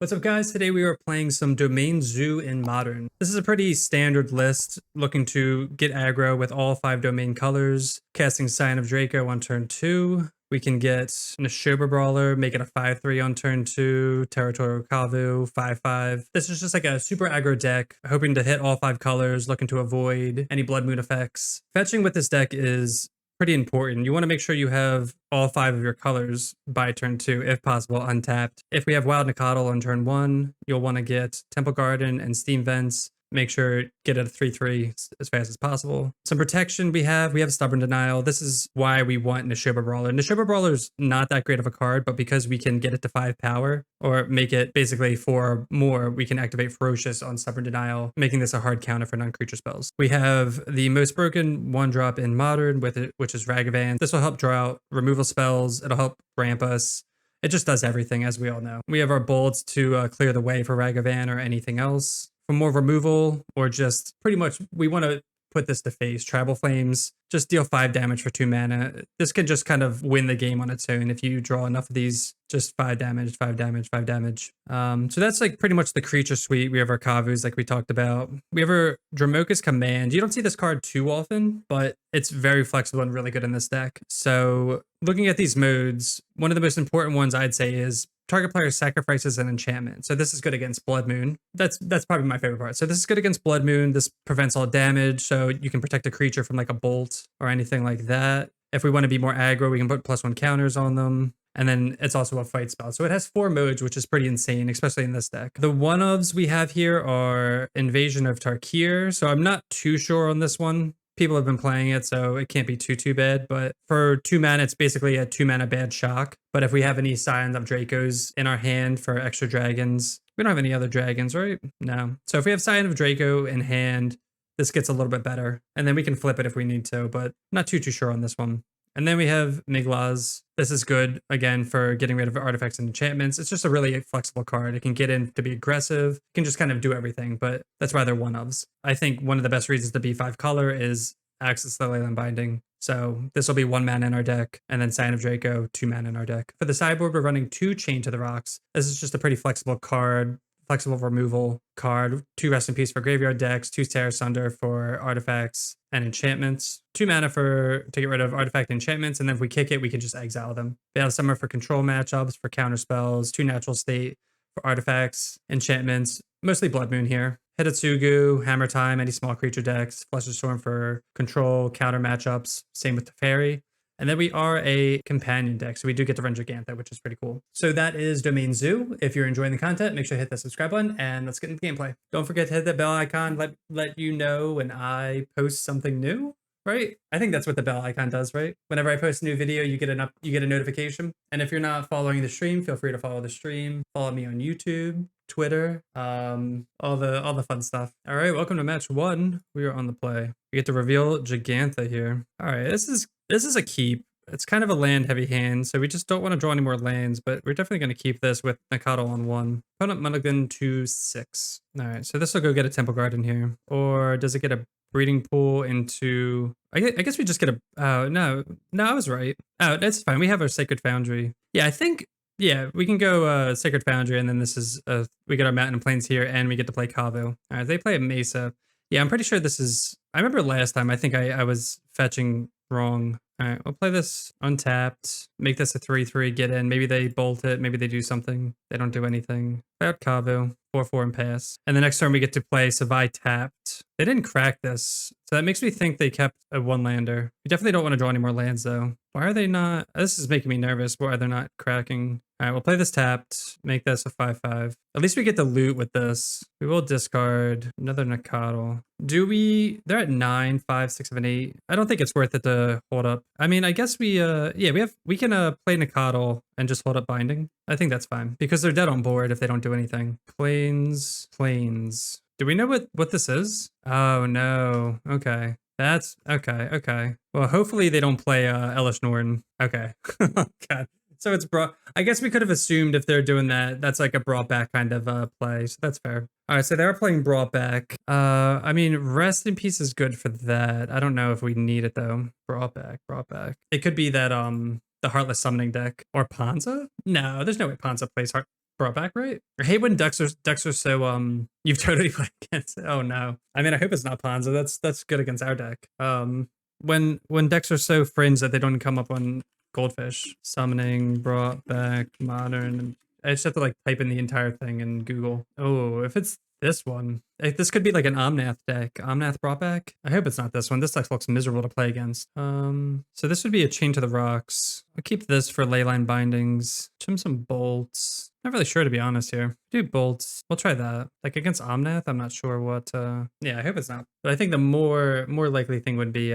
What's up, guys? Today we are playing some Domain Zoo in Modern. This is a pretty standard list, looking to get aggro with all 5 domain colors, casting Scion of Draco on turn 2. We can get Nishoba Brawler, make it a 5/3 on turn 2, Territorial Kavu, 5/5. This is just like a super aggro deck, hoping to hit all 5 colors, looking to avoid any Blood Moon effects. Fetching with this deck is pretty important. You want to make sure you have all 5 of your colors by turn 2, if possible, untapped. If we have Wild Nicottle on turn 1, you'll want to get Temple Garden and Steam Vents. Make sure get it a 3/3 as fast as possible. Some protection we have Stubborn Denial. This is why we want Nishoba Brawler. Nishoba Brawler's not that great of a card, but because we can get it to 5 power, or make it basically 4 or more, we can activate Ferocious on Stubborn Denial, making this a hard counter for non-creature spells. We have the most broken 1-drop in Modern with it, which is Ragavan. This will help draw out removal spells. It'll help ramp us. It just does everything, as we all know. We have our bolts to clear the way for Ragavan or anything else. For more removal, or just pretty much, we want to put this to face. Tribal Flames, just deal 5 damage for 2 mana. This can just kind of win the game on its own if you draw enough of these. Just 5 damage, 5 damage, 5 damage. So that's like pretty much the creature suite. We have our Kavus like we talked about. We have our Dromoka's Command. You don't see this card too often, but it's very flexible and really good in this deck. So looking at these modes, one of the most important ones I'd say is target player sacrifices an enchantment. So this is good against Blood Moon. That's probably my favorite part. So this is good against Blood Moon. This prevents all damage, so you can protect a creature from like a bolt or anything like that. If we want to be more aggro, we can put +1 counters on them. And then it's also a fight spell. So it has 4 modes, which is pretty insane, especially in this deck. The one-ofs we have here are Invasion of Tarkir. So I'm not too sure on this one. People have been playing it, so it can't be too bad. But for 2 mana, it's basically a 2 mana bad shock. But if we have any Scion of Dracos in our hand for extra dragons, we don't have any other dragons, right? No. So if we have Scion of Draco in hand, this gets a little bit better. And then we can flip it if we need to, but not too sure on this one. And then we have Miglaz. This is good, again, for getting rid of artifacts and enchantments. It's just a really flexible card. It can get in to be aggressive. It can just kind of do everything, but that's why they're one-ofs. I think one of the best reasons to be 5 color is access to Leyline Binding. So this will be 1 mana in our deck, and then Scion of Draco, 2 mana in our deck. For the sideboard, we're running 2 Chain to the Rocks. This is just a pretty flexible card. Flexible removal card, 2 Rest in Peace for graveyard decks, 2 Terra Sunder for artifacts and enchantments, 2 mana to get rid of artifact enchantments, and then if we kick it, we can just exile them. They have Summer for control matchups, for counter spells, 2 Natural State for artifacts, enchantments, mostly Blood Moon here. Hitatsugu, Hammer Time, any small creature decks, Fluster Storm for control, counter matchups, same with the Fairy. And then we are a companion deck, so we do get to run Gigantha, which is pretty cool. So that is Domain Zoo. If you're enjoying the content, make sure to hit that subscribe button, and let's get into the gameplay. Don't forget to hit that bell icon, let you know when I post something new, right? I think that's what the bell icon does, right? Whenever I post a new video, you get a notification. And if you're not following the stream, feel free to follow the stream. Follow me on YouTube, Twitter, all the fun stuff. All right, welcome to match 1. We are on the play. We get to reveal Gigantha here. All right, this is a keep. It's kind of a land heavy hand, so we just don't want to draw any more lands, but we're definitely going to keep this with Nicottle on 1. Opponent mulligan to 6. All right, so this will go get a Temple Garden here. Or does it get a breeding pool into... I guess we just get a... Oh, no, I was right. Oh, that's fine. We have our Sacred Foundry. Yeah, I think... Yeah, we can go Sacred Foundry, and then this is... we get our Mountain Plains here, and we get to play Kavu. All right, they play a Mesa. Yeah, I'm pretty sure this is... I remember last time, I think I was fetching wrong. All right, we'll play this untapped, make this a 3/3, get in. Maybe they bolt it, maybe they do something. They don't do anything. Play out Kavu, 4/4 and pass. And the next turn we get to play Savai tapped. They didn't crack this, so that makes me think they kept a 1-lander. We definitely don't want to draw any more lands though. Why are they not? This is making me nervous. Why are they not cracking? All right, we'll play this tapped, make this a 5/5. At least we get the loot with this. We will discard another Nicottle. They're at 9, 5, 6, 7, 8. I don't think it's worth it to hold up. I mean, I guess we can play Nicottle and just hold up Binding. I think that's fine because they're dead on board if they don't do anything. Plains. Do we know what this is? Oh no. Okay. That's okay. Well, hopefully they don't play Elish Norton. Okay. God. So it's brought. I guess we could have assumed if they're doing that, that's like a brought back kind of play. So that's fair. All right, so they're playing brought back. I mean, Rest in Peace is good for that. I don't know if we need it though. Brought back. It could be that the Heartless Summoning deck or Panza. No, there's no way Panza plays brought back, right? I hate when decks are so you've totally played against it. Oh no. I mean, I hope it's not Ponza. That's good against our deck. When decks are so fringe that they don't come up on Goldfish. Summoning, brought back, modern. I just have to like type in the entire thing in Google. Oh, if it's this one, this could be like an Omnath deck. Omnath brought back. I hope it's not this one. This deck looks miserable to play against. So this would be a Chain to the Rocks. I'll keep this for Leyline Bindings. Trim some bolts. Not really sure, to be honest here. Do bolts. We'll try that. Like against Omnath, I'm not sure what yeah, I hope it's not. But I think the more likely thing would be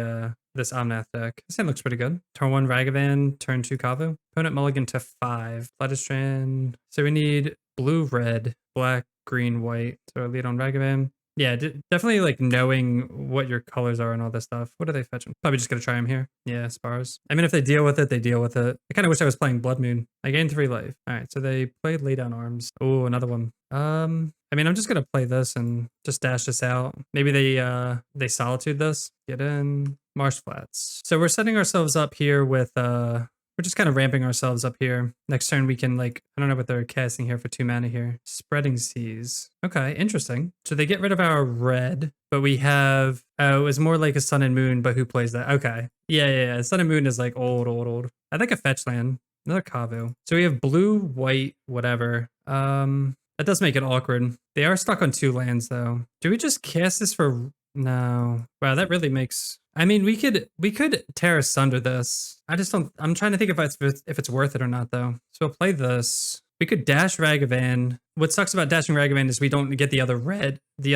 this Omnath deck. This hand looks pretty good. Turn 1 Ragavan, turn 2 Kavu. Opponent mulligan to 5. Bloodstrand. So we need blue, red, black, green, white. So lead on Ragavan. Yeah, definitely like knowing what your colors are and all this stuff. What are they fetching? Probably just gonna try them here. Yeah, spars. I mean, if they deal with it, they deal with it. I kind of wish I was playing Blood Moon. I gained 3 life. All right, so they played Lay Down Arms. Oh, another one. I mean, I'm just gonna play this and just dash this out. Maybe they solitude this. Get in. Marsh Flats. So we're setting ourselves up here with we're just kind of ramping ourselves up here. Next turn we can like, I don't know what they're casting here for 2 mana here. Spreading Seas. Okay, interesting. So they get rid of our red, but we have, oh, it was more like a Sun and Moon, but who plays that? Okay. Yeah. Sun and Moon is like old. I think a fetch land. Another Kavu. So we have blue, white, whatever. That does make it awkward. They are stuck on 2 lands though. Do we just cast this for, no. Wow, that really makes, I mean, we could tear asunder this. I just don't, I'm trying to think if it's worth it or not though. So we'll play this. We could dash Ragavan. What sucks about dashing Ragavan is we don't get the other red to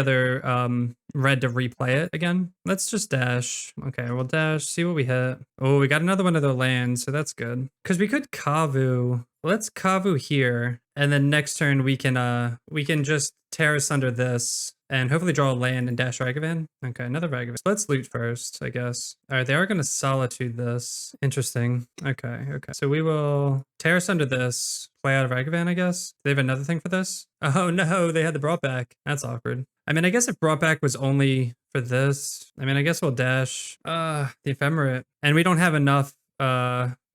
replay it again. Let's just dash. Okay, we'll dash, see what we hit. Oh, we got another one of their lands, so that's good. Because we could Kavu. Let's Kavu here. And then next turn we can just tear asunder this. And hopefully draw a land and dash Ragavan. Okay, another Ragavan. So let's loot first, I guess. All right, they are going to solitude this. Interesting. Okay. So we will tear asunder this, play out of Ragavan, I guess. They have another thing for this? Oh no, they had the brought back. That's awkward. I mean, I guess if brought back was only for this, I mean, I guess we'll dash the Ephemerate. And we don't have enough,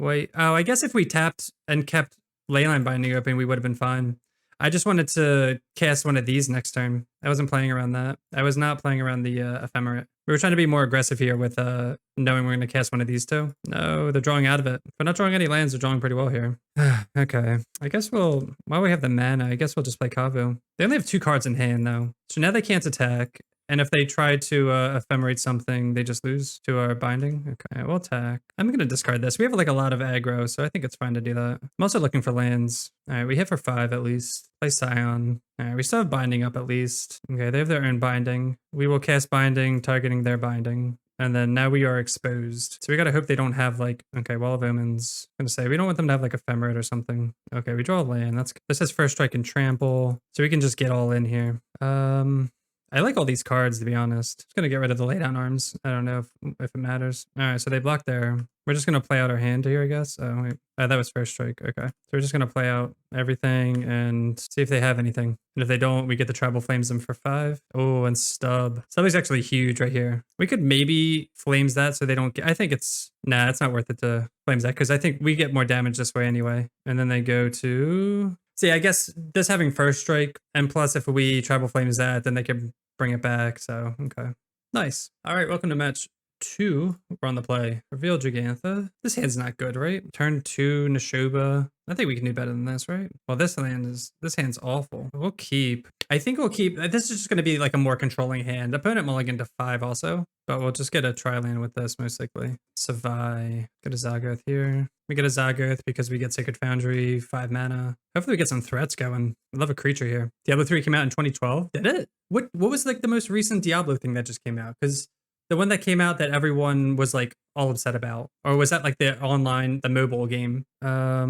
wait. Oh, I guess if we tapped and kept Leyline Binding open, we would have been fine. I just wanted to cast one of these next turn. I wasn't playing around that. I was not playing around the Ephemerate. We were trying to be more aggressive here with knowing we're going to cast one of these 2. No, they're drawing out of it. If we're not drawing any lands, they're drawing pretty well here. Okay. I guess while we have the mana, I guess we'll just play Kavu. They only have 2 cards in hand though. So now they can't attack. And if they try to ephemerate something, they just lose to our binding. Okay, we'll attack. I'm going to discard this. We have like a lot of aggro, so I think it's fine to do that. I'm also looking for lands. All right, we hit for 5 at least. Play Scion. All right, we still have binding up at least. Okay, they have their own binding. We will cast binding, targeting their binding. And then now we are exposed. So we gotta hope they don't have like, okay, Wall of Omens. I'm gonna say, we don't want them to have like Ephemerate or something. Okay, we draw a land. This has First Strike and Trample. So we can just get all in here. I like all these cards, to be honest. Just gonna get rid of the Lay Down Arms. I don't know if it matters. All right, so they block there. We're just gonna play out our hand here, I guess. Oh, wait. That was First Strike. Okay. So we're just gonna play out everything and see if they have anything. And if they don't, we get the Tribal Flames them for 5. Oh, and Stub. Stub is actually huge right here. We could maybe Flames that so they don't get, I think it's not worth it to Flames that because I think we get more damage this way anyway. And then they go to, see, I guess this having First Strike, and plus if we Tribal Flames that, then they can bring it back. So, okay. Nice. All right, welcome to match 2. We're on the play. Reveal Gigantha. This hand's not good, right? Turn 2 Nishoba. I think we can do better than this, right? Well, this hand's awful. We'll keep. I think we'll keep. This is just going to be like a more controlling hand. Opponent mulligan to 5 also, but we'll just get a tri-land with this most likely. Savai. Get a Zagoth here. We get a Zagoth because we get Sacred Foundry, 5 mana. Hopefully we get some threats going. I love a creature here. Diablo 3 came out in 2012. Did it? What was like the most recent Diablo thing that just came out? Because the one that came out that everyone was like all upset about, or was that like the online, the mobile game? I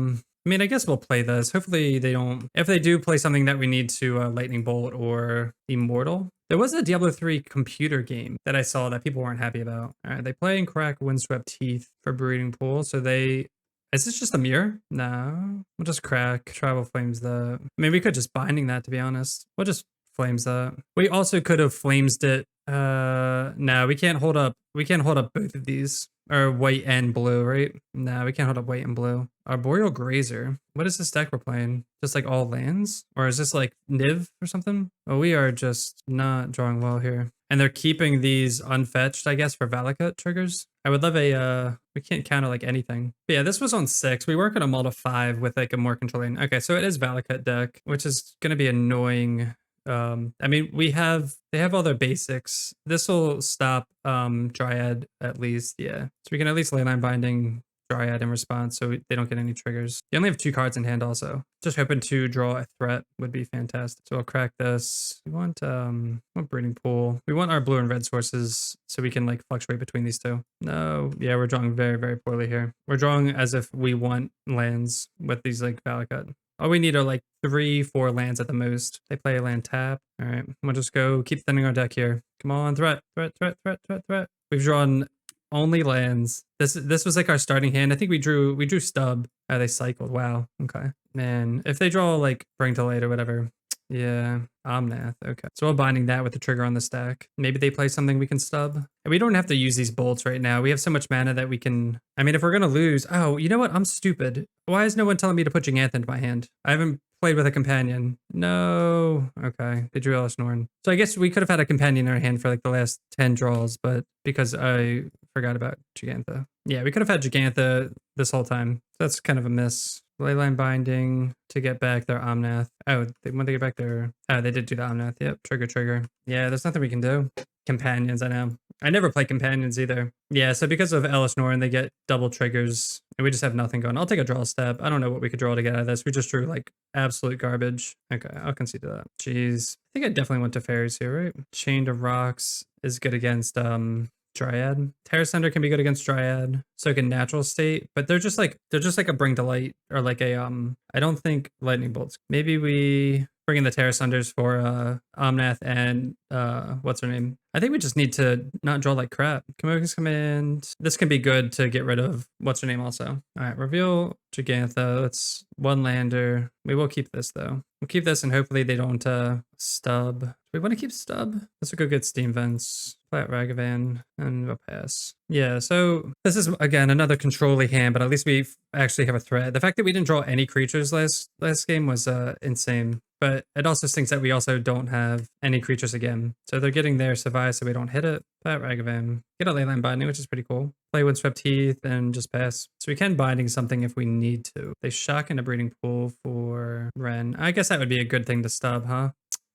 mean, I guess we'll play this. Hopefully they don't, if they do play something that we need to Lightning Bolt or Immortal. There was a Diablo 3 computer game that I saw that people weren't happy about. All right, they play and crack Windswept Teeth for Breeding Pool. So is this just a mirror? No, we'll just crack Tribal Flames I mean, we could just binding that, to be honest. We'll just flames that. We also could have flamesed it. No, we can't hold up. We can't hold up both of these. Or white and blue, right? No, we can't hold up white and blue. Arboreal Grazer. What is this deck we're playing? Just like all lands? Or is this like Niv or something? Oh, we are just not drawing well here. And they're keeping these unfetched, I guess, for Valakut triggers. I would love a, we can't counter like anything. But yeah, this was on 6. We weren't going to mull to 5 with like a more controlling. Okay, so it is Valakut deck, which is going to be annoying. I mean, they have all their basics. This will stop Dryad at least, yeah. So we can at least Leyline Binding Dryad in response so they don't get any triggers. You only have 2 cards in hand also. Just hoping to draw a threat would be fantastic. So I'll crack this. We want Breeding Pool. We want our blue and red sources so we can like fluctuate between these two. No, yeah, we're drawing very, very poorly here. We're drawing as if we want lands with these like Valakut. All we need are like 3, 4 lands at the most. They play a land tap. All right, we'll just go keep thinning our deck here. Come on, threat. We've drawn only lands. This was like our starting hand. I think we drew stub. Oh, they cycled. Wow. Okay. Man, if they draw like Bring to Light or whatever. Yeah, Omnath. Okay. So we're binding that with the trigger on the stack. Maybe they play something we can stub. And we don't have to use these bolts right now. We have so much mana that we can... I mean, if we're going to lose... Oh, you know what? I'm stupid. Why is no one telling me to put Jegantha into my hand? I haven't played with a companion. No. Okay. They drew Elish Norn. So I guess we could have had a companion in our hand for like the last 10 draws, but because I forgot about Jegantha. Yeah, we could have had Jegantha this whole time. That's kind of a miss. Leyline Binding to get back their Omnath. Oh, when they get back their... Oh, they did do the Omnath. Yep, trigger. Yeah, there's nothing we can do. Companions, I know. I never play companions either. Yeah, so because of Elish Norn, they get double triggers, and we just have nothing going. I'll take a draw step. I don't know what we could draw to get out of this. We just drew like absolute garbage. Okay, I'll concede to that. Jeez. I think I definitely went to fairies here, right? Chained of Rocks is good against Dryad. Terra Sender can be good against Dryad. So can Natural State, but they're just like a Bring to Light or like a I don't think Lightning Bolts. Maybe we bring in the Terra Senders for Omnath and what's her name? I think we just need to not draw like crap. Kamoka's Command. This can be good to get rid of what's her name also. All right, reveal Jegantha. That's 1 lander. We will keep this though. We'll keep this and hopefully they don't stub. Do we want to keep stub? Let's go get Steam Vents. Flat Ragavan and we'll pass. Yeah, so this is again another controlly hand, but at least we actually have a threat. The fact that we didn't draw any creatures last game was insane. But it also stinks that we also don't have any creatures again. So they're getting their survive so we don't hit it. Flat Ragavan. Get a Leyline Binding, which is pretty cool. Play Windswept Heath and just pass. So we can binding something if we need to. They shock in a Breeding Pool for Ren. I guess that would be a good thing to stub, huh?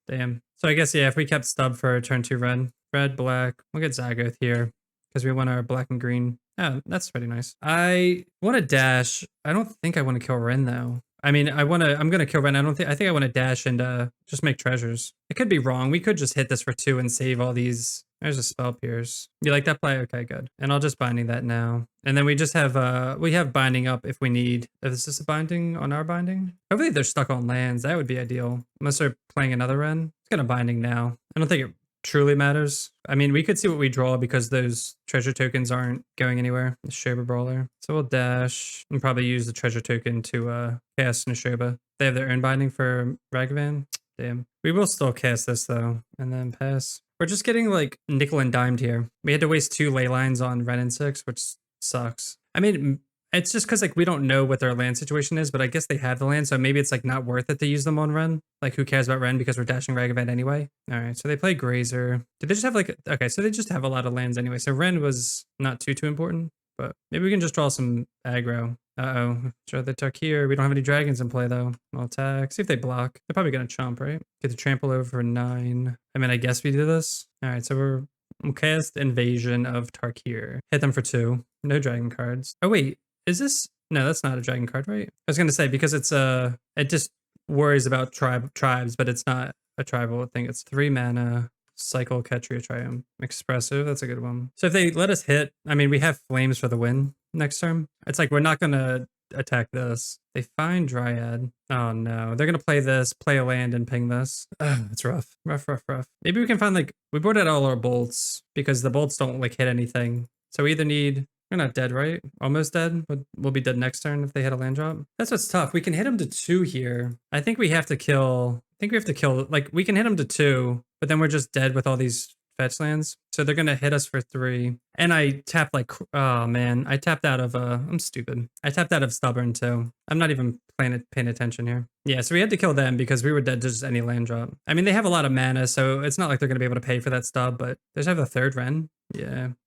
Damn. So I guess, yeah, if we kept stub for turn 2 Ren. Red, black. We'll get Zagoth here because we want our black and green. Oh, that's pretty nice. I want to dash. I don't think I want to kill Ren though. I mean, I'm going to kill Ren. I think I want to dash and just make treasures. I could be wrong. We could just hit this for 2 and save all these. There's a Spell Pierce. You like that play? Okay, good. And I'll just binding that now. And then we just have, we have binding up if we need. Is this a binding on our binding? Hopefully they're stuck on lands. That would be ideal. Unless they're playing another Ren. It's going to binding now. I don't think it truly matters. I mean, we could see what we draw because those treasure tokens aren't going anywhere. Nishoba Brawler. So we'll dash and probably use the treasure token to cast Nishoba. They have their own binding for Ragavan. Damn. We will still cast this though, and then pass. We're just getting like nickel and dimed here. We had to waste 2 ley lines on Ren and 6, which sucks. I mean, it's just because like we don't know what their land situation is, but I guess they have the land, so maybe it's like not worth it to use them on Ren. Like who cares about Ren because we're dashing Ragavan anyway. All right, so they play Grazer. Did they just have like, okay, so they just have a lot of lands anyway. So Ren was not too important, but maybe we can just draw some aggro. Uh-oh, draw the Tarkir. We don't have any dragons in play though. I'll attack, see if they block. They're probably gonna chomp, right? Get the trample over for 9. I mean, I guess we do this. All right, so we'll cast Invasion of Tarkir. Hit them for 2. No dragon cards. Oh wait. Is this? No, that's not a dragon card, right? I was gonna say because it's it just worries about tribes, but it's not a tribal thing. It's 3 mana, cycle, Ketria Triumph, Expressive. That's a good one. So if they let us hit, I mean, we have flames for the win next turn. It's like we're not gonna attack this. They find Dryad. Oh no, they're gonna play this, play a land, and ping this. It's rough. Rough. Maybe we can find like we boarded all our bolts because the bolts don't like hit anything. So we either need We're not dead, right? Almost dead, but we'll be dead next turn if they hit a land drop. That's what's tough. We can hit them to 2 here. I think we have to kill, like, we can hit them to 2, but then we're just dead with all these fetch lands. So they're gonna hit us for 3. And I tapped like, oh man, I tapped out of, I'm stupid. I tapped out of Stubborn too. I'm not even paying attention here. Yeah, so we had to kill them because we were dead to just any land drop. I mean, they have a lot of mana, so it's not like they're gonna be able to pay for that stub, but they just have a 3rd Ren.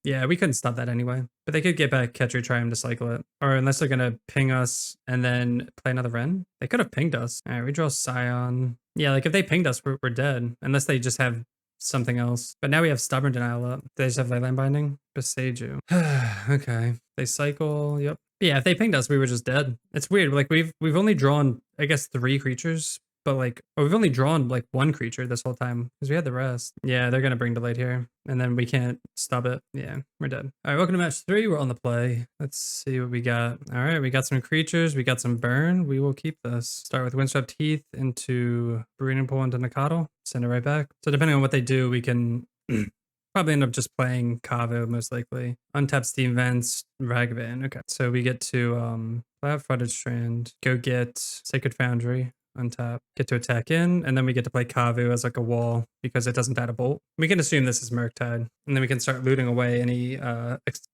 Yeah, we couldn't stop that anyway. But they could get back Catcher, try him to cycle it. Or unless they're gonna ping us and then play another Ren. They could have pinged us. All right, we draw Scion. Yeah, like if they pinged us, we're dead. Unless they just have something else. But now we have Stubborn Denial up. They just have Leyline Binding. Beseiju. Okay. They cycle. Yep. Yeah, if they pinged us, we were just dead. It's weird. Like we've only drawn, I guess, 3 creatures. But like, or we've only drawn like 1 creature this whole time because we had the rest. Yeah, they're gonna bring Delayed here, and then we can't stop it. Yeah, we're dead. All right, welcome to match 3. We're on the play. Let's see what we got. All right, we got some creatures. We got some burn. We will keep this. Start with Windswept Heath into Breeding Pool into Nakato. Send it right back. So depending on what they do, we can probably end up just playing Kavo most likely. Untap Steam Vents, Ragavan. Okay, so we get to play out Frontage Strand. Go get Sacred Foundry. Untap, get to attack in, and then we get to play Kavu as like a wall because it doesn't add a bolt. We can assume this is Murktide, and then we can start looting away any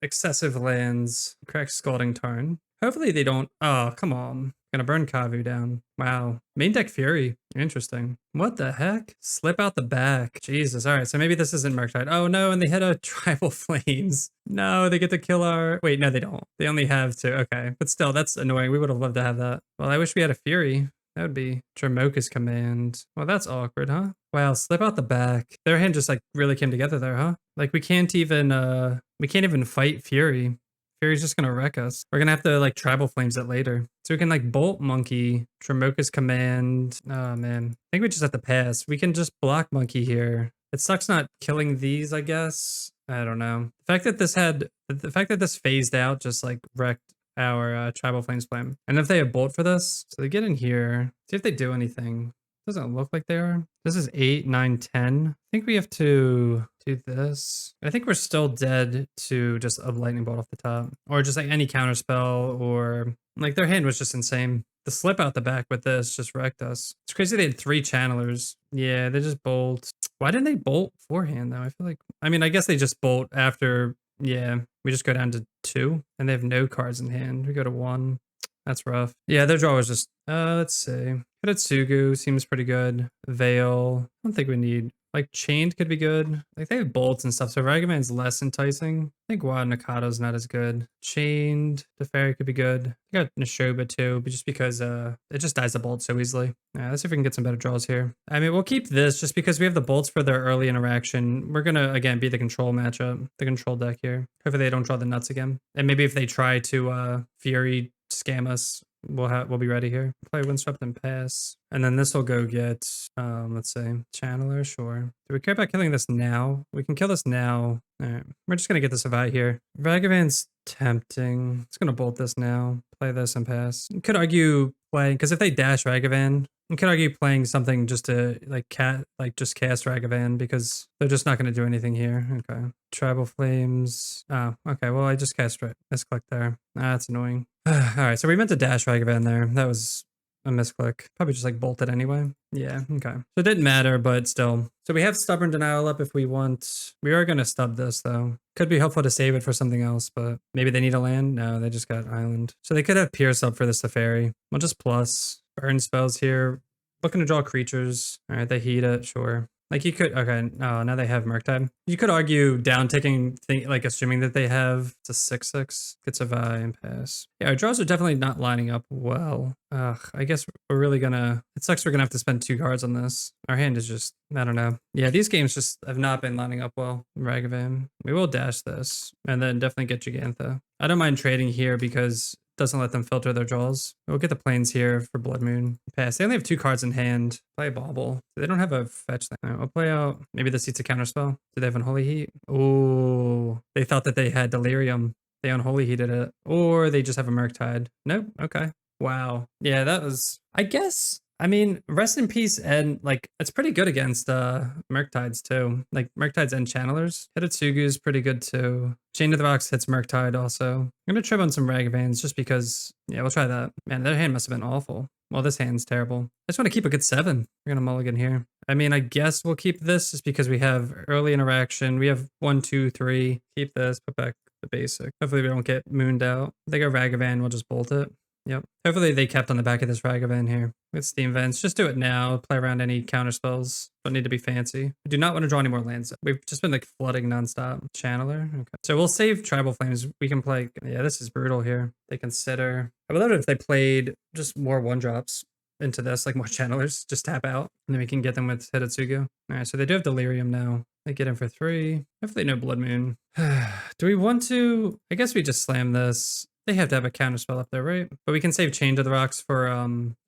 excessive lands. Crack Scalding Tarn. Hopefully they don't. Oh, come on. Gonna burn Kavu down. Wow. Main deck Fury. Interesting. What the heck? Slip out the back. Jesus. All right, so maybe this isn't Murktide. Oh no, and they hit a Tribal Flames. No, they get to kill our... Wait, no, they don't. They only have 2. Okay, but still, that's annoying. We would have loved to have that. Well, I wish we had a Fury. That would be Dramoka's command. Well, that's awkward, huh? Wow, slip out the back. Their hand just like really came together there, huh? Like we can't even fight Fury. Fury's just gonna wreck us. We're gonna have to like Tribal Flames it later. So we can like Bolt Monkey, Dramoka's command. Oh man. I think we just have to pass. We can just block Monkey here. It sucks not killing these, I guess. I don't know. The fact that this phased out just like wrecked our Tribal Flames plan. And if they have Bolt for this, so they get in here, see if they do anything. Doesn't look like they are. This is 8, 9, 10. I think we have to do this. I think we're still dead to just a Lightning Bolt off the top. Or just like any counter spell, or like their hand was just insane. The slip out the back with this just wrecked us. It's crazy they had 3 channelers. Yeah, they just bolt. Why didn't they bolt beforehand though? I feel like, I mean, I guess they just bolt after. Yeah, we just go down to 2 and they have no cards in hand. We go to 1. That's rough. Yeah, their draw was just, let's see. Sugu seems pretty good. Veil, I don't think we need, like Chained could be good. Like they have bolts and stuff, so Ragavan's less enticing. I think Wild Nakado's not as good. Chained, Teferi could be good. I got Nishoba too, but just because it just dies the bolt so easily. Yeah, let's see if we can get some better draws here. I mean, we'll keep this just because we have the bolts for their early interaction. We're gonna, again, be the control matchup, the control deck here. Hopefully they don't draw the nuts again. And maybe if they try to Fury scam us, we'll be ready here. Play Windswept and pass. And then this will go get, let's say, Channeler, sure. Do we care about killing this now? We can kill this now. All right, we're just gonna get this Avai here. Ragavan's tempting. It's gonna bolt this now. Play this and pass. You could argue playing, because if they dash Ragavan, you could argue playing something just to just cast Ragavan because they're just not gonna do anything here. Okay. Tribal Flames. Oh, okay. Well, I just cast misclick there. That's annoying. All right, so we meant to dash Ragavan there. That was a misclick. Probably just like bolted anyway. Yeah, okay. So it didn't matter, but still. So we have Stubborn Denial up if we want. We are going to stub this though. Could be helpful to save it for something else, but maybe they need a land. No, they just got Island. So they could have Pierce up for this Teferi. We'll just plus. Burn spells here. Looking to draw creatures. All right, they heat it, sure. Like you could, okay, oh, now they have Murktide. You could argue down ticking, like assuming that they have, it's a 6/6, gets a Vi and pass. Yeah, our draws are definitely not lining up well. I guess we're really gonna, it sucks we're gonna have to spend 2 cards on this. Our hand is just, I don't know. Yeah, these games just have not been lining up well. Ragavan, we will dash this and then definitely get Gigantha. I don't mind trading here because doesn't let them filter their draws. We'll get the planes here for Blood Moon. Pass. They only have 2 cards in hand. Play Bauble. They don't have a fetch thing. Right, we'll play out. Maybe this eats a counterspell. Do they have Unholy Heat? Oh, they thought that they had Delirium. They Unholy Heated it. Or they just have a Murktide. Nope. Okay. Wow. Yeah, that was, I guess I mean, rest in peace, and like it's pretty good against Murktides too. Like Murktides and Channelers. Hitotsugu is pretty good too. Chain of the Rocks hits Murktide also. I'm gonna trim on some Ragavans just because, yeah, we'll try that. Man, their hand must have been awful. Well, this hand's terrible. I just want to keep a good 7. We're gonna mulligan here. I mean, I guess we'll keep this just because we have early interaction. We have 1, 2, 3. Keep this, put back the basic. Hopefully we don't get mooned out. If they go Ragavan, we'll just bolt it. Yep. Hopefully they kept on the back of this Ragavan here. With Steam Vents. Just do it now. Play around any counter spells. Don't need to be fancy. We do not want to draw any more lands. We've just been like flooding nonstop. Channeler. Okay. So we'll save Tribal Flames. We can play. Yeah, this is brutal here. They consider. I would love it if they played just more 1-drops into this, like more channelers. Just tap out. And then we can get them with Hitotsugu. Alright, so they do have Delirium now. They get in for 3. Hopefully no Blood Moon. Do we want to? I guess we just slam this. They have to have a counter spell up there, right? But we can save Chain to the Rocks for,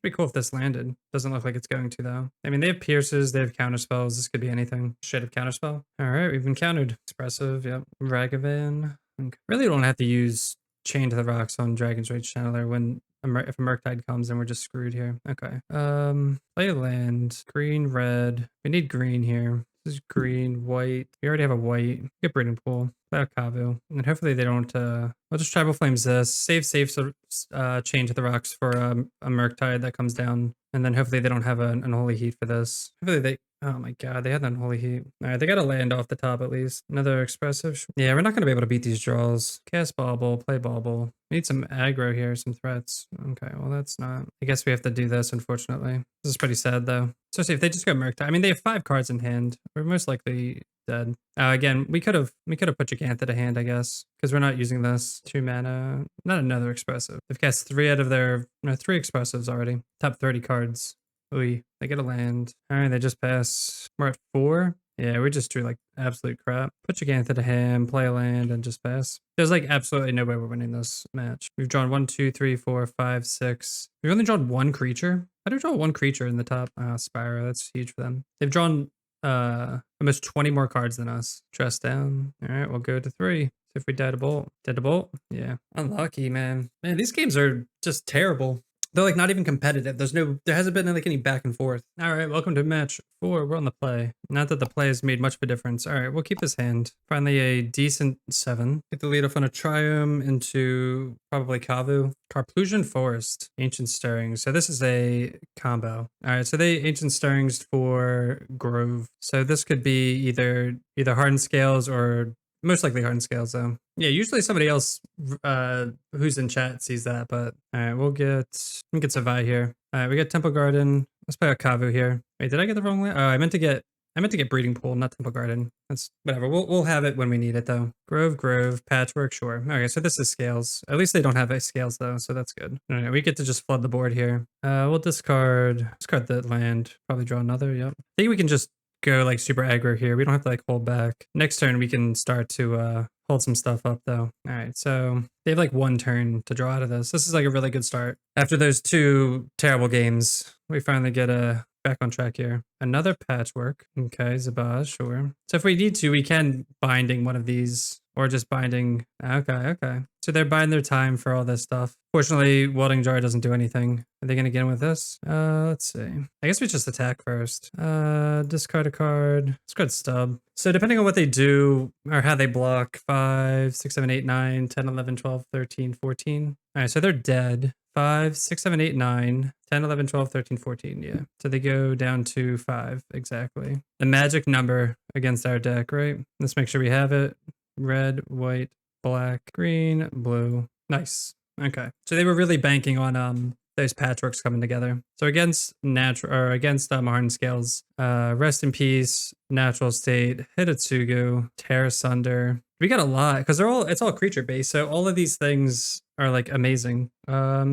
pretty cool if this landed. Doesn't look like it's going to, though. I mean, they have Pierces, they have counter spells. This could be anything. Straight up counter spell. All right, we've been countered. Expressive, yep. Ragavan. Okay. Really don't have to use Chain to the Rocks on Dragon's Rage Channeler when, if a Murktide comes, then we're just screwed here. Okay. Play a land. Green, red. We need green here. This is green, white. We already have a white. Get Breeding Pool. Play a Kavu. And hopefully they don't, we'll just Tribal Flames this. Save, so, Chain to the Rocks for a Murktide that comes down. And then hopefully they don't have an Unholy Heat for this. Hopefully they, oh my god, they had an Unholy Heat. Alright, they got to land off the top at least. Another Expressive. Yeah, we're not going to be able to beat these draws. Cast Bauble, play Bauble. We need some aggro here, some threats. Okay, well that's not, I guess we have to do this, unfortunately. This is pretty sad though. Especially if they just go Murktide. I mean, they have 5 cards in hand. We're most likely dead. Again, we could have put Gigantha to hand, I guess, because we're not using this. 2 mana, not another Expressive. They've cast 3 out of their, no, 3 Expressives already. Top 30 cards. Ooh, they get a land. All right, they just pass. We're at 4. Yeah, we just drew like absolute crap. Put Gigantha to hand, play a land, and just pass. There's like absolutely no way we're winning this match. We've drawn 1, 2, 3, 4, 5, 6. We've only drawn 1 creature. How do we draw 1 creature in the top? Spyro, that's huge for them. They've drawn almost 20 more cards than us. Dress down. All right, we'll go to 3. If we dead a bolt. Dead a bolt? Yeah. Unlucky, man. Man, these games are just terrible. They're like not even competitive. There hasn't been like any back and forth. All right, welcome to match 4. We're on the play. Not that the play has made much of a difference. All right, we'll keep this hand. Finally a decent 7. Get the lead off on a Triumph into probably Kavu. Carplusian Forest, Ancient Stirrings. So this is a combo. All right, so they Ancient Stirrings for Grove. So this could be either Hardened Scales or most likely Hardened Scales, though. Yeah, usually somebody else who's in chat sees that, but all right, we'll get Savai here. All right, we got Temple Garden. Let's play a Kavu here. Wait, did I get the wrong land? Oh, I meant to get Breeding Pool, not Temple Garden. That's whatever. We'll have it when we need it, though. Grove, Patchwork, sure. Okay, so this is Scales. At least they don't have a Scales, though, so that's good. All right, we get to just flood the board here. We'll discard that land. Probably draw another, yep. I think we can just go like super aggro here. We don't have to like hold back. Next turn we can start to hold some stuff up though. All right, so they have like 1 turn to draw out of this. This is like a really good start. After those 2 terrible games, we finally get back on track here. Another Patchwork. Okay, Zabaz, sure. So if we need to, we can Binding one of these or just Binding. Okay. So they're buying their time for all this stuff. Fortunately, Welding Jar doesn't do anything. Are they going to get in with this? Let's see. I guess we just attack first. Discard a card. Discard Stub. So depending on what they do or how they block, 5, 6, 7, 8, 9, 10, 11, 12, 13, 14. All right, so they're dead. 5, 6, 7, 8, 9, 10, 11, 12, 13, 14. Yeah. So they go down to 5. Exactly. The magic number against our deck, right? Let's make sure we have it. Red, white, black, green, blue. Nice. Okay. So they were really banking on those Patchworks coming together. So against Hardened Scales, Rest in Peace, Natural State, Hitotsugu, Tear Asunder. We got a lot because it's all creature based. So all of these things are like amazing.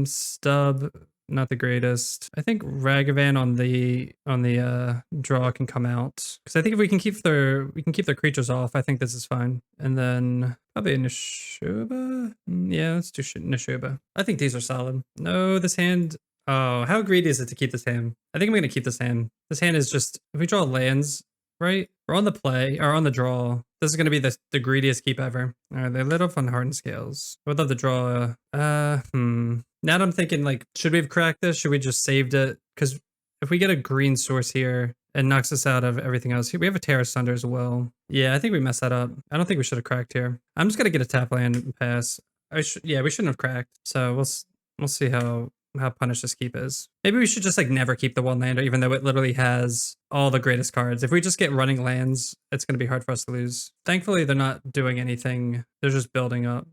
Stub, not the greatest. I think Ragavan on the draw can come out because I think if we can keep their creatures off, I think this is fine. And then probably a Nishoba. Yeah, let's do Nishoba. I think these are solid. No, this hand. Oh, how greedy is it to keep this hand? I think I'm gonna keep this hand. This hand is just if we draw lands, right? We're on the play or on the draw. This is gonna be the greediest keep ever. All right, they lit off on Hardened Scales. I would love to draw. Now I'm thinking like, should we have cracked this? Should we just saved it? Because if we get a green source here, it knocks us out of everything else. We have a Terra Sunder as well. Yeah, I think we messed that up. I don't think we should have cracked here. I'm just gonna get a tap land and pass. Yeah, we shouldn't have cracked. So we'll see how punished this keep is. Maybe we should just like never keep the one lander, even though it literally has all the greatest cards. If we just get running lands, it's gonna be hard for us to lose. Thankfully, they're not doing anything. They're just building up.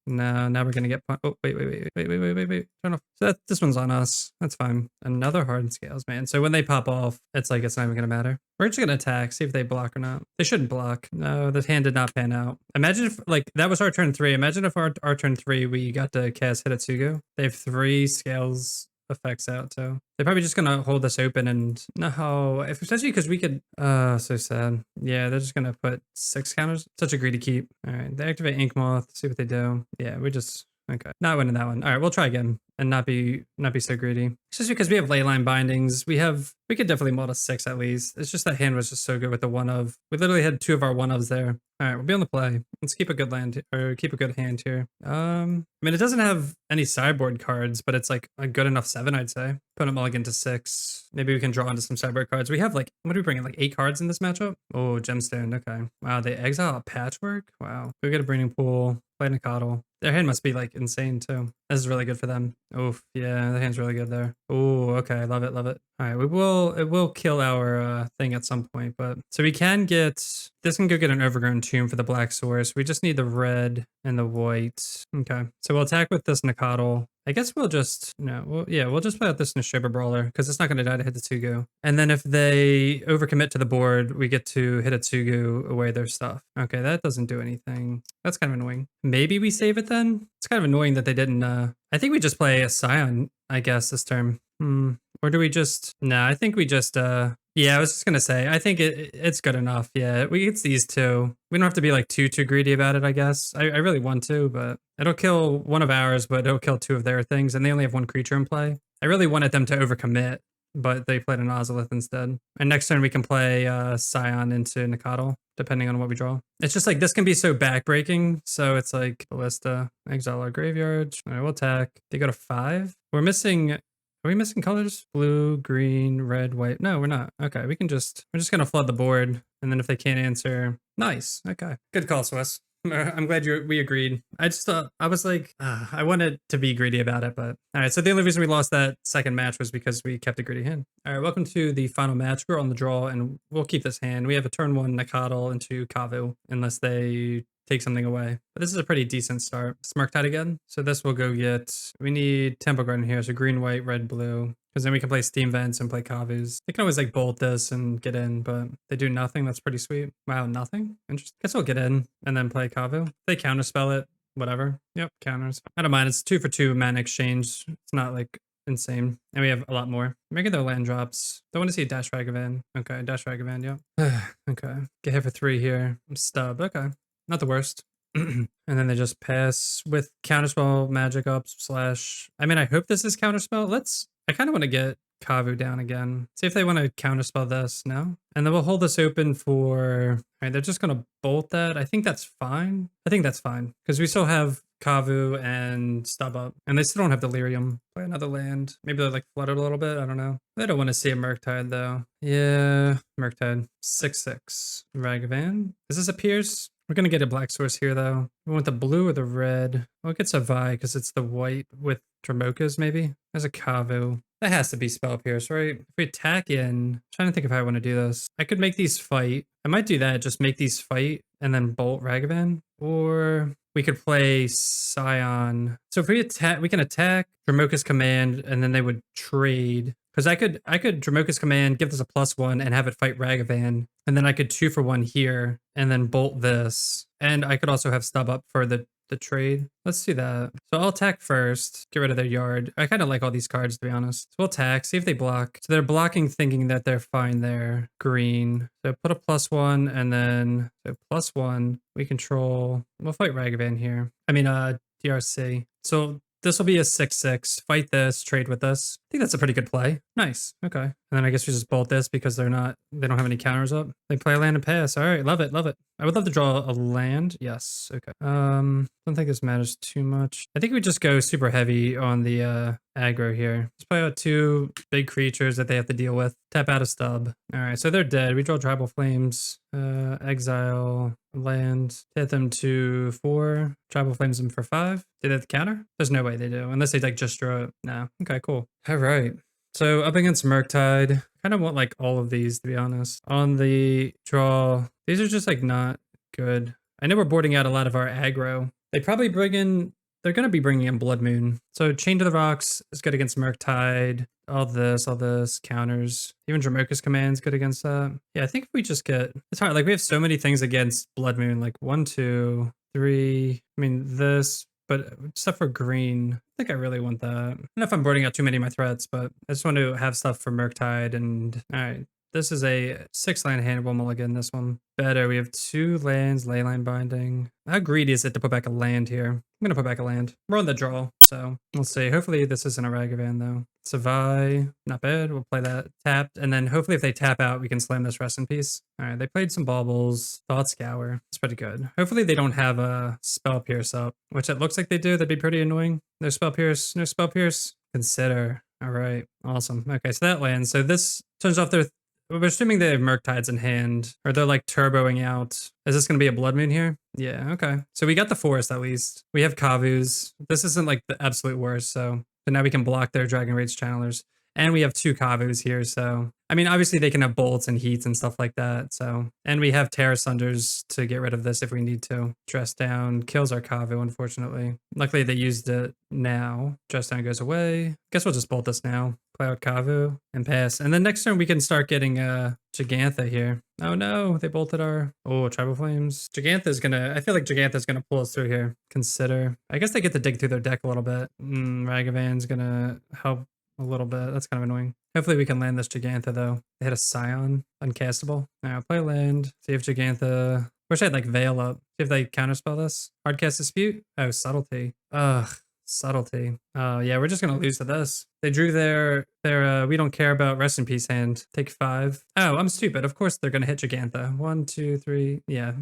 No, now we're gonna get. Oh, wait. Turn off. So this one's on us. That's fine. Another Hardened Scales, man. So when they pop off, it's like it's not even gonna matter. We're just gonna attack, see if they block or not. They shouldn't block. No, the hand did not pan out. Imagine if like that was our turn 3. Imagine if our turn 3 we got to cast Hitsugyu. They have 3 scales effects out, so they're probably just gonna hold this open. And no, especially because we could so sad. Yeah, they're just gonna put 6 counters. Such a greedy keep. All right, they activate Ink Moth, see what they do. Yeah, we just okay, not winning that one. All right, we'll try again and not be so greedy. It's just because we have Leyline Bindings. We could definitely mold a 6 at least. It's just that hand was just so good with the 1-of. We literally had 2 of our 1-ofs there. All right, we'll be on the play. Let's keep a good land or keep a good hand here. I mean, it doesn't have any sideboard cards, but it's like a good enough 7, I'd say. Put a mulligan to 6. Maybe we can draw into some sideboard cards. We have like, what are we bringing? Like 8 cards in this matchup? Oh, Gemstone. Okay. Wow, they exile a Patchwork? Wow. We get a Breeding Pool, play Nikotl. Their hand must be like insane too. This is really good for them. Oof, yeah, the hand's really good there. Oh, okay, love it, love it. All right, it will kill our thing at some point, but so we can get, this can go get an Overgrown Tomb for the black source. We just need the red and the white. Okay, so we'll attack with this Nikotl. I guess we'll just, we'll just play out this Nishoba Brawler because it's not going to die to Hitsugyu. And then if they overcommit to the board, we get to Hitsugyu away their stuff. Okay, that doesn't do anything. That's kind of annoying. Maybe we save it then? It's kind of annoying that they didn't, I think we just play a Scion, I guess, this turn. Or do we just, no, I think we just, yeah, I was just going to say, I think it's good enough. Yeah, it's these 2. We don't have to be like too greedy about it, I guess. I really want to, but it'll kill 1 of ours, but it'll kill 2 of their things, and they only have 1 creature in play. I really wanted them to overcommit, but they played an Ozolith instead. And next turn we can play Scion into Nikotl, depending on what we draw. It's just like, this can be so backbreaking, so it's like, Ballista, exile our graveyard. All right, we'll attack. They go to 5. We're missing... Are we missing colors? Blue, green, red, white. No, we're not. Okay, we're just going to flood the board. And then if they can't answer, nice. Okay. Good call, Swiss. I'm glad we agreed. I just thought, I was like, I wanted to be greedy about it, but all right. So the only reason we lost that second match was because we kept a greedy hand. All right, welcome to the final match. We're on the draw and we'll keep this hand. We have a turn 1 Nikotl into Kavu unless they take something away. But this is a pretty decent start. Murktide again. So this will go get, we need Temple Garden here. So green, white, red, blue. Because then we can play Steam Vents and play Kavus. They can always like bolt this and get in, but they do nothing. That's pretty sweet. Wow, nothing? Interesting. Guess we'll get in and then play Kavu. They counterspell it, whatever. Yep, counters. I don't mind. It's 2 for 2 mana exchange. It's not like insane. And we have a lot more. Making their land drops. Don't want to see a Dash Ragavan. Okay, Dash Ragavan, yep. Okay. Get hit for 3 here. Stub. Okay. Not the worst. And then they just pass with counterspell, magic up, slash. I mean, I hope this is counterspell. I kind of want to get Kavu down again. See if they want to counterspell this. No? And then we'll hold this open for, all right, they're just going to bolt that. I think that's fine. I think that's fine because we still have Kavu and Stub up and they still don't have Delirium. Play another land. Maybe they're like flooded a little bit. I don't know. I don't want to see a Murktide though. Yeah, Murktide. 6/6. Ragavan. Is this a Pierce? We're going to get a black source here, though. We want the blue or the red. Well, it gets a Vi because it's the white with Dramokas, maybe. There's a Kavu. That has to be Spell Pierce, right? If we attack in, I'm trying to think if I want to do this. I could make these fight. I might do that, just make these fight and then bolt Ragavan. Or we could play Scion. So if we attack, we can attack Dramoka's Command and then they would trade. Because I could Dramoka's Command, give this a +1 and have it fight Ragavan. And then I could 2 for 1 here and then bolt this. And I could also have Stub up for the trade. Let's do that. So I'll attack first, get rid of their yard. I kind of like all these cards, to be honest. So we'll attack, see if they block. So they're blocking thinking that they're fine there. Green. So put a +1 and then so +1. We control. We'll fight Ragavan here. I mean, DRC. So this will be a 6/6. Fight this, trade with this. I think that's a pretty good play. Nice. Okay. And then I guess we just bolt this because they don't have any counters up. They play a land and pass. All right, love it, love it. I would love to draw a land. Yes, okay. Don't think this matters too much. I think we just go super heavy on the aggro here. Let's play out 2 big creatures that they have to deal with. Tap out a stub. All right, so they're dead. We draw Tribal Flames, exile, land, hit them to 4, Tribal Flames them for 5. Do they have the counter? There's no way they do, unless they like just draw it. No. Okay, cool. All right. So up against Murktide, kind of want like all of these, to be honest. On the draw, these are just like not good. I know we're boarding out a lot of our aggro. They probably they're going to be bringing in Blood Moon. So Chain to the Rocks is good against Murktide. All this, counters. Even Dramoka's Command's good against that. Yeah, I think if we just it's hard. Like we have so many things against Blood Moon, like 1, 2, 3. I mean, this, but stuff for green. I think I really want that. I don't know if I'm boarding out too many of my threats, but I just want to have stuff for Murktide. And all right, this is a 6-land hand. We'll mulligan this one. Better. We have 2 lands, Leyline Binding. How greedy is it to put back a land here? I'm going to put back a land. We're on the draw, so we'll see. Hopefully this isn't a Ragavan, though. Savai, not bad. We'll play that tapped. And then hopefully if they tap out, we can slam this Rest in Peace. All right, they played some baubles. Thought Scour. It's pretty good. Hopefully they don't have a Spell Pierce up, which it looks like they do. That'd be pretty annoying. No Spell Pierce. No Spell Pierce. Consider. All right, awesome. Okay, so that lands. So this turns off their... We're assuming they have Murktides in hand, or they're like turboing out. Is this going to be a Blood Moon here? Yeah, okay. So we got the forest at least. We have Kavus. This isn't like the absolute worst, so now we can block their Dragon Rage Channelers. And we have 2 Kavus here, so... I mean, obviously they can have bolts and heats and stuff like that, so... And we have Terra Sunders to get rid of this if we need to. Dress Down kills our Kavu, unfortunately. Luckily they used it now. Dress Down goes away. Guess we'll just bolt this now. Play out Kavu and pass. And then next turn we can start getting Gigantha here. Oh no, they bolted our... Oh, Tribal Flames. Gigantha's gonna... I feel like Gigantha's gonna pull us through here. Consider. I guess they get to dig through their deck a little bit. Ragavan's gonna help a little bit. That's kind of annoying. Hopefully we can land this Gigantha though. They had a Scion, uncastable. Now play land. See if Gigantha... Wish I had like Veil up. See if they counterspell this. Hardcast Dispute. Oh, Subtlety. Ugh, Subtlety. Oh yeah, we're just gonna lose to this. They drew their we don't care about Rest in Peace hand. Take 5. Oh, I'm stupid. Of course they're gonna hit Gigantha. 1, 2, 3. Yeah.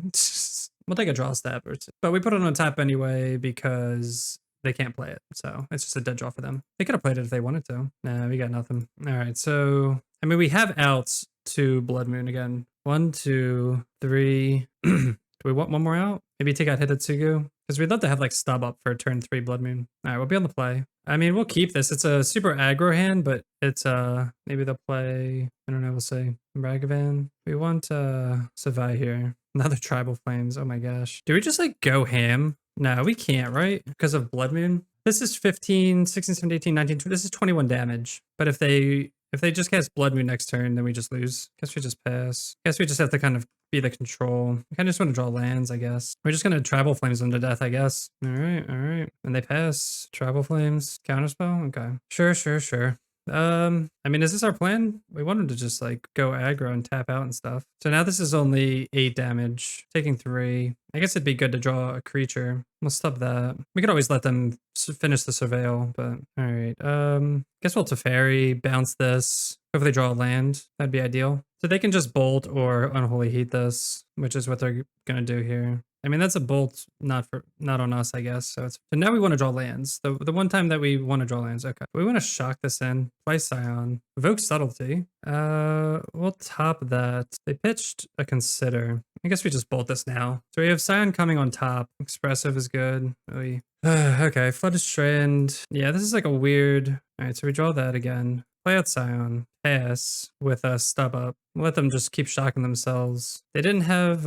We'll take a draw step or 2. But we put it on top anyway because they can't play it. So it's just a dead draw for them. They could have played it if they wanted to. Nah, we got nothing. All right, so I mean we have outs to Blood Moon again. 1, 2, 3. Do we want one more out? Maybe take out Hitatsugu? Because we'd love to have like stub up for turn 3 Blood Moon. All right, we'll be on the play. I mean, we'll keep this. It's a super aggro hand, but it's maybe they'll play, I don't know, we'll say Ragavan. We want Savai here. Another Tribal Flames. Oh my gosh. Do we just like go ham? No, we can't, right? Because of Blood Moon. This is 15, 16, 17, 18, 19, 20. This is 21 damage. But if they just cast Blood Moon next turn, then we just lose. Guess we just pass. Guess we just have to kind of be the control. I kind of just want to draw lands, I guess. We're just going to Tribal Flames them to death, I guess. All right, all right. And they pass. Tribal Flames. Counterspell? Okay. Sure, sure, sure. I mean, is this our plan? We wanted to just like go aggro and tap out and stuff. So now this is only 8 damage, taking 3. I guess it'd be good to draw a creature. We'll stub that. We could always let them finish the surveil, but all right. Guess we'll Teferi, bounce this. Hopefully draw a land. That'd be ideal. So they can just bolt or Unholy Heat this, which is what they're gonna do here. I mean, that's a bolt, not on us, I guess. So now we want to draw lands. The one time that we want to draw lands. Okay. We want to shock this in. Play Scion. Evoke Subtlety. We'll top that. They pitched a Consider. I guess we just bolt this now. So we have Scion coming on top. Expressive is good. Okay, Flooded Strand. Yeah, this is like a weird... All right, so we draw that again. Play out Scion. Pass with a stub up. Let them just keep shocking themselves. They don't have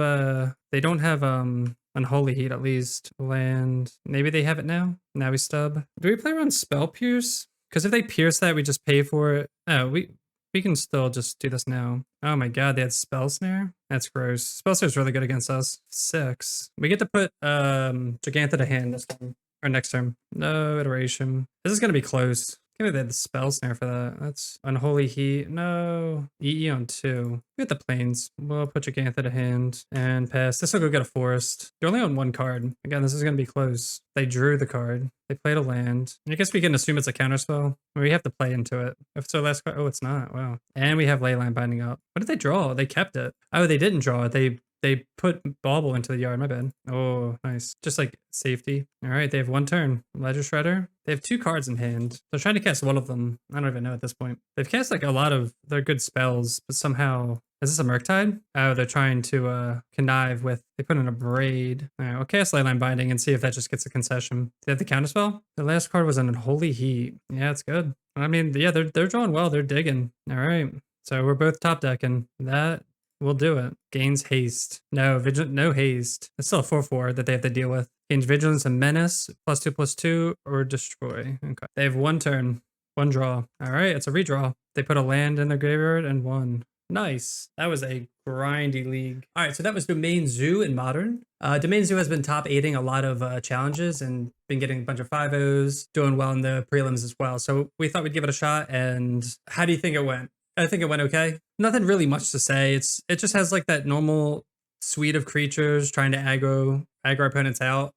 Unholy Heat at least. Land. Maybe they have it now. Now we stub. Do we play around Spell Pierce? Because if they pierce that, we just pay for it. Oh, we can still just do this now. Oh my god, they had Spell Snare? That's gross. Spell Snare is really good against us. 6. We get to put Gigantha to hand this time. Or next turn. No iteration. This is going to be close. Give me the spell snare for that. That's Unholy Heat. No. EE on 2. Get the planes. We'll put Gigantha to hand and pass. This will go get a forest. You're only on one card. Again, this is going to be close. They drew the card. They played a land. I guess we can assume it's a counterspell. We have to play into it. If it's our last card. Oh, it's not. Wow. And we have Leyline Binding up. What did they draw? They kept it. Oh, they didn't draw it. They put Bauble into the yard. My bad. Oh, nice. Just like safety. All right. They have one turn. Ledger Shredder. They have 2 cards in hand. They're trying to cast one of them. I don't even know at this point. They've cast like a lot of their good spells, but somehow... Is this a Murktide? Oh, they're trying to connive with... They put in a Braid. All right, we'll cast Leyline Binding and see if that just gets a concession. They have the counterspell? The last card was an Unholy Heat. Yeah, it's good. I mean, yeah, they're drawing well. They're digging. All right. So we're both top decking. That... We'll do it. Gains haste. No, no haste. It's still a 4/4 that they have to deal with. Gains vigilance and menace, +2/+2, or destroy. Okay. They have 1 turn, 1 draw. All right, it's a redraw. They put a land in their graveyard and won. Nice. That was a grindy league. All right, so that was Domain Zoo in Modern. Domain Zoo has been top 8ing a lot of challenges and been getting a bunch of 5-0s, doing well in the prelims as well. So we thought we'd give it a shot. And how do you think it went? I think it went okay. Nothing really much to say. It just has like that normal suite of creatures trying to aggro opponents out.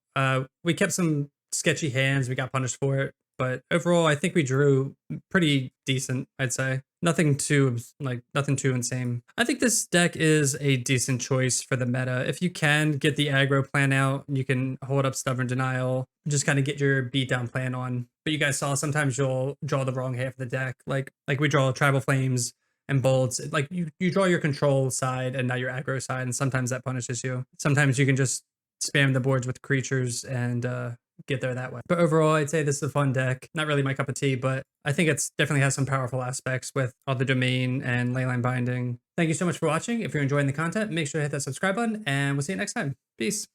We kept some sketchy hands. We got punished for it. But overall, I think we drew pretty decent, I'd say. Nothing too insane. I think this deck is a decent choice for the meta. If you can get the aggro plan out, you can hold up Stubborn Denial, just kind of get your beatdown plan on. But you guys saw sometimes you'll draw the wrong half of the deck. Like we draw Tribal Flames and Bolts. Like you draw your control side and not your aggro side, and sometimes that punishes you. Sometimes you can just spam the boards with creatures and get there that way. But overall, I'd say this is a fun deck. Not really my cup of tea, but I think it's definitely has some powerful aspects with all the domain and Leyline Binding. Thank you so much for watching. If you're enjoying the content, make sure to hit that subscribe button, and we'll see you next time. Peace.